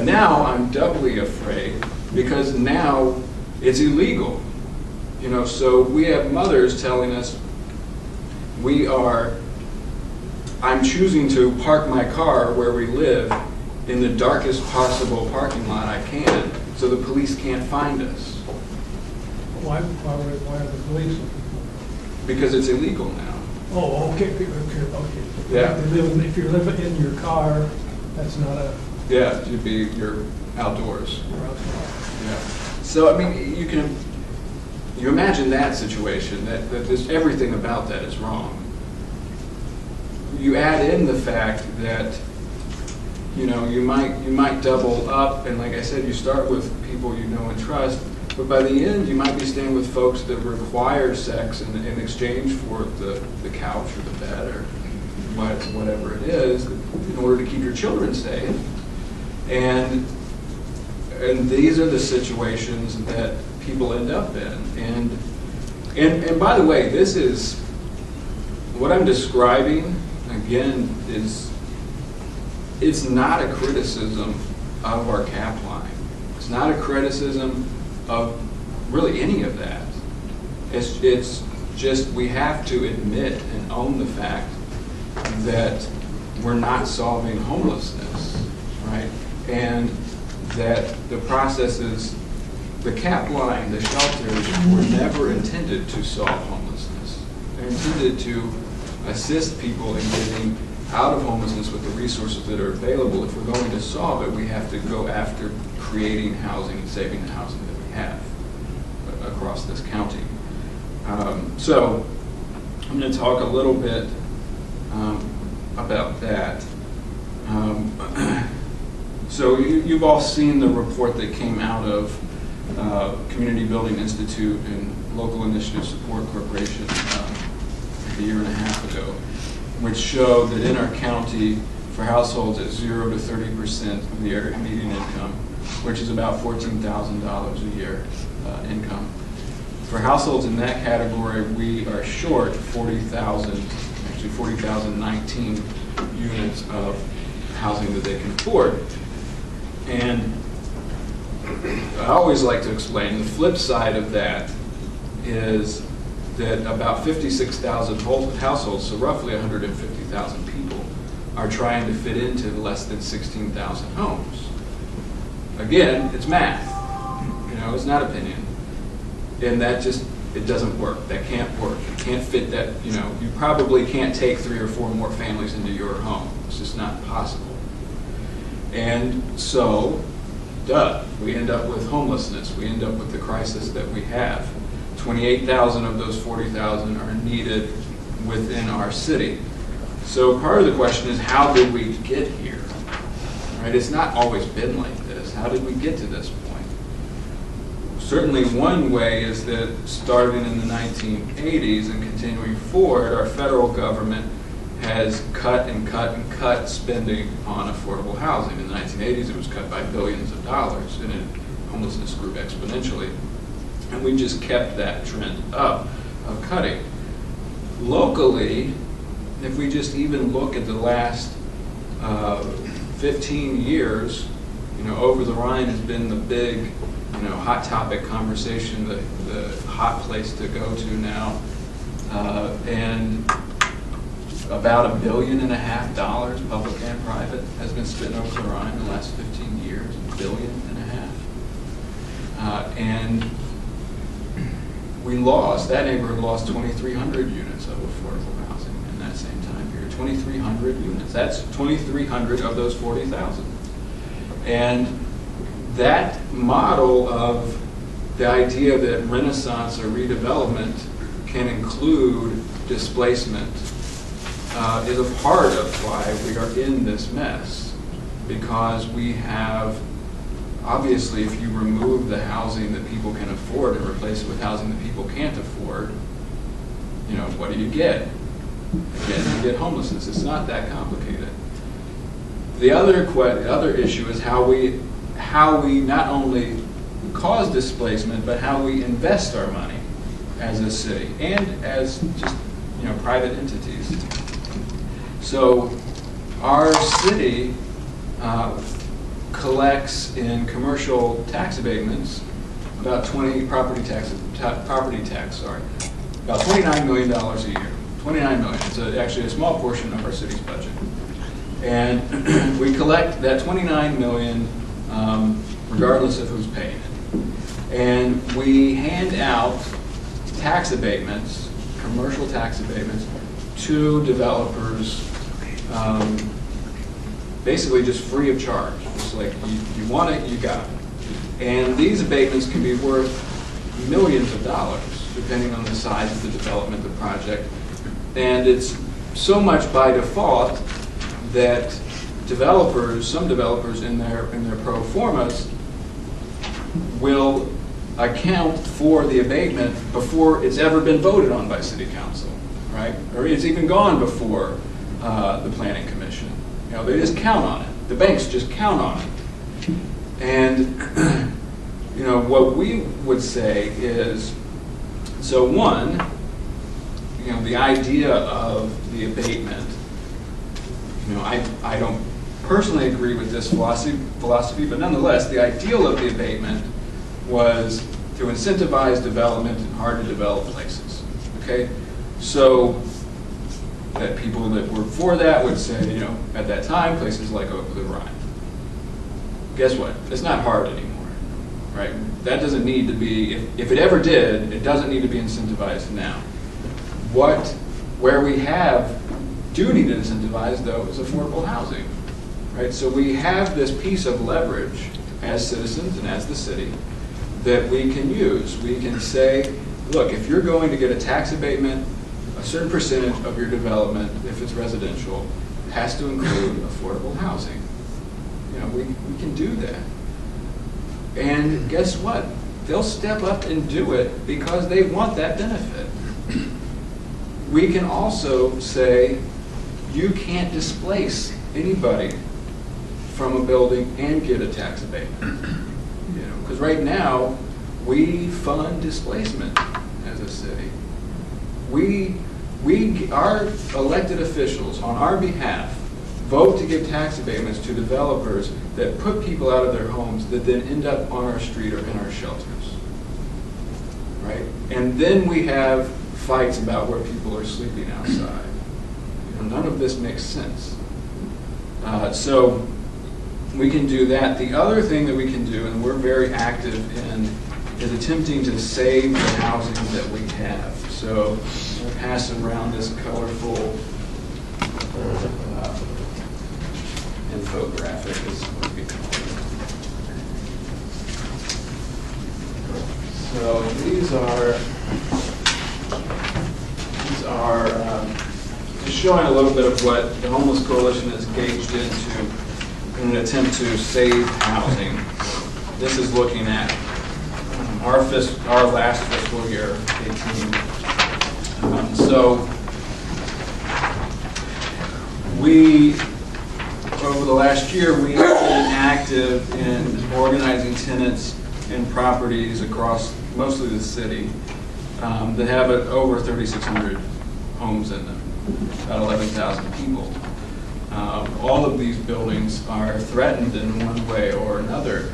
And now I'm doubly afraid because now it's illegal. You know, so we have mothers telling us I'm choosing to park my car where we live in the darkest possible parking lot I can so the police can't find us. Why are the police looking for it? Because it's illegal now. Oh, okay. Yeah. If you're living in your car, that's not a... Yeah, you're outdoors. You're outside. Yeah. So, I mean, you imagine that situation, that there's everything about that is wrong. You add in the fact that, you know, you might double up, and like I said, you start with people you know and trust, but by the end you might be staying with folks that require sex in exchange for the couch or the bed or whatever it is in order to keep your children safe. And these are the situations that people end up in. And by the way, this is what I'm describing again it's not a criticism of our cap line. It's not a criticism of really any of that. It's just we have to admit and own the fact that we're not solving homelessness, right? And that the processes, the cap line, the shelters were never intended to solve homelessness. They're intended to assist people in getting out of homelessness with the resources that are available. If we're going to solve it, we have to go after creating housing and saving the housing that we have across this county. So I'm going to talk a little bit about that. So you've all seen the report that came out of Community Building Institute and Local Initiative Support Corporation a year and a half ago, which showed that in our county, for households at 0 to 30% of the area median income, which is about $14,000 a year income, for households in that category, we are short 40,000, actually 40,019 units of housing that they can afford. And I always like to explain the flip side of that is that about 56,000 households, so roughly 150,000 people, are trying to fit into less than 16,000 homes. Again, it's math. You know, it's not opinion. And that just, it doesn't work. That can't work. You can't fit that, you know, you probably can't take 3 or 4 more families into your home. It's just not possible. And so, we end up with homelessness. We end up with the crisis that we have. 28,000 of those 40,000 are needed within our city. So part of the question is, how did we get here? Right? It's not always been like this. How did we get to this point? Certainly one way is that starting in the 1980s and continuing forward, our federal government has cut and cut and cut spending on affordable housing. In the 1980s, it was cut by billions of dollars, and homelessness grew exponentially. And we just kept that trend up of cutting. Locally, if we just even look at the last 15 years, you know, over the Rhine has been the big, you know, hot topic conversation, the hot place to go to now, and about $1.5 billion, public and private, has been spent over the Rhine in the last 15 years, $1.5 billion. And that neighborhood lost 2,300 units of affordable housing in that same time period. 2,300 units. That's 2,300 of those 40,000. And that model of the idea that renaissance or redevelopment can include displacement is a part of why we are in this mess. Because we have, obviously, if you remove the housing that people can afford and replace it with housing that people can't afford, you know, what do you get? Again, you get homelessness. It's not that complicated. The other issue is how we not only cause displacement, but how we invest our money as a city and as just, you know, private entities. So our city collects in commercial tax abatements about property tax, about $29 million a year. $29 million. It's actually a small portion of our city's budget. And we collect that $29 million regardless of who's paying it. And we hand out tax abatements, commercial tax abatements, to developers, basically just free of charge. It's like, you want it, you got it. And these abatements can be worth millions of dollars, depending on the size of the development of the project. And it's so much by default that developers, some developers in their pro formas will account for the abatement before it's ever been voted on by City Council, right? Or it's even gone before the Planning Commission. You know, they just count on it. The banks just count on it. And you know, what we would say is, so one, you know, the idea of the abatement, you know, I don't personally agree with this philosophy, but nonetheless, the ideal of the abatement was to incentivize development in hard-to-develop places, okay? So that people that were for that would say, you know, at that time, places like Oak the Rhine. Guess what? It's not hard anymore, right? That doesn't need to be, if it ever did, it doesn't need to be incentivized now. Where we do need to incentivize, though, is affordable housing, right? So we have this piece of leverage as citizens and as the city that we can use. We can say, look, if you're going to get a tax abatement, a certain percentage of your development, if it's residential, has to include affordable housing. You know, we can do that. And guess what? They'll step up and do it because they want that benefit. We can also say, you can't displace anybody from a building and get a tax abatement. You know, because right now, we fund displacement as a city. Our elected officials, on our behalf, vote to give tax abatements to developers that put people out of their homes that then end up on our street or in our shelters, right? And then we have fights about where people are sleeping outside. You know, none of this makes sense. So we can do that. The other thing that we can do, and we're very active in, is attempting to save the housing that we have. So we're passing around this colorful infographic, is what we call it. So these are just showing a little bit of what the Homeless Coalition is engaged into in an attempt to save housing. This is looking at our last fiscal year, 18. So over the last year, we have been active in organizing tenants in properties across mostly the city that have over 3,600 homes in them, about 11,000 people. All of these buildings are threatened in one way or another.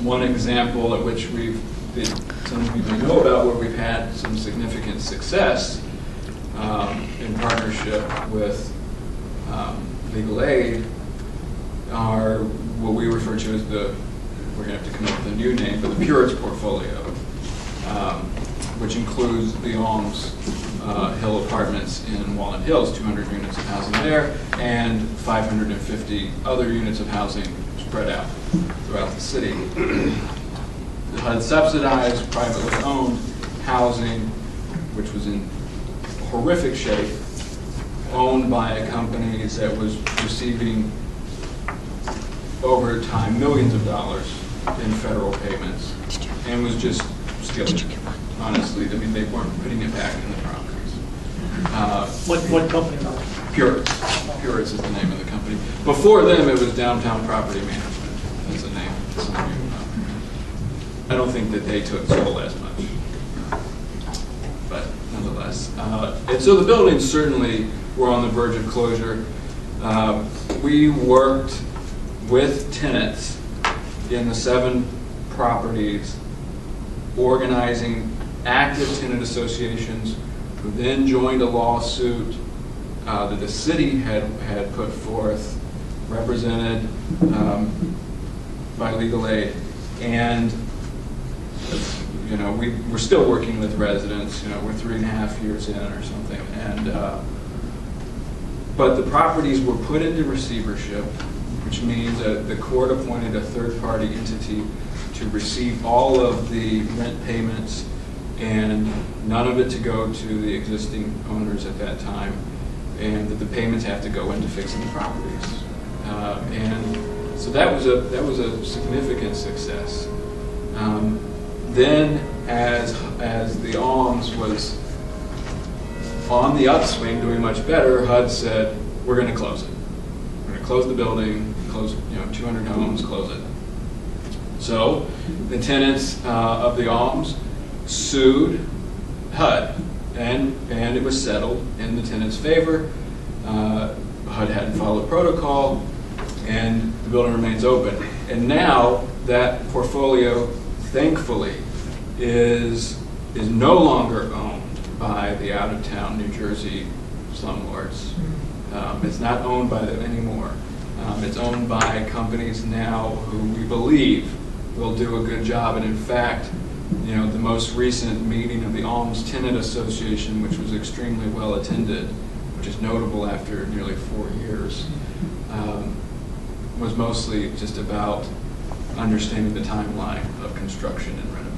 One example at which some of you may know about, where we've had some significant success in partnership with legal aid are what we refer to as we're going to have to come up with a new name, but the Purits portfolio, which includes the Alms Hill Apartments in Walnut Hills, 200 units of housing there, and 550 other units of housing spread out throughout the city. It had subsidized, privately owned housing, which was in horrific shape, owned by a company that was receiving, over time, millions of dollars in federal payments, and was just stealing it, honestly. I mean, they weren't putting it back in the properties. What company? Purits. Purits is the name of the company. Before them, it was Downtown Property Management. That's the name. Some of you know. I don't think that they stole as much, but nonetheless. And so the buildings certainly were on the verge of closure. We worked with tenants in the 7 properties, organizing active tenant associations, who then joined a lawsuit that the city had put forth, represented by legal aid. And you know, we're still working with residents. You know, we're 3.5 years in or something. And but the properties were put into receivership, which means that the court appointed a third-party entity to receive all of the rent payments and none of it to go to the existing owners at that time, and that the payments have to go into fixing the properties. And so that was a significant success. Then, as the Alms was on the upswing, doing much better, HUD said, "We're going to close it. We're going to close the building, close 200 homes, close it." So the tenants of the Alms sued HUD, and it was settled in the tenants' favor. HUD hadn't followed protocol, and the building remains open. And now that portfolio, thankfully, is no longer owned by the out-of-town New Jersey slumlords. It's not owned by them anymore. It's owned by companies now who we believe will do a good job. And in fact, you know, the most recent meeting of the Alms Tenant Association, which was extremely well attended, which is notable after nearly 4 years, was mostly just about understanding the timeline of construction and renovation.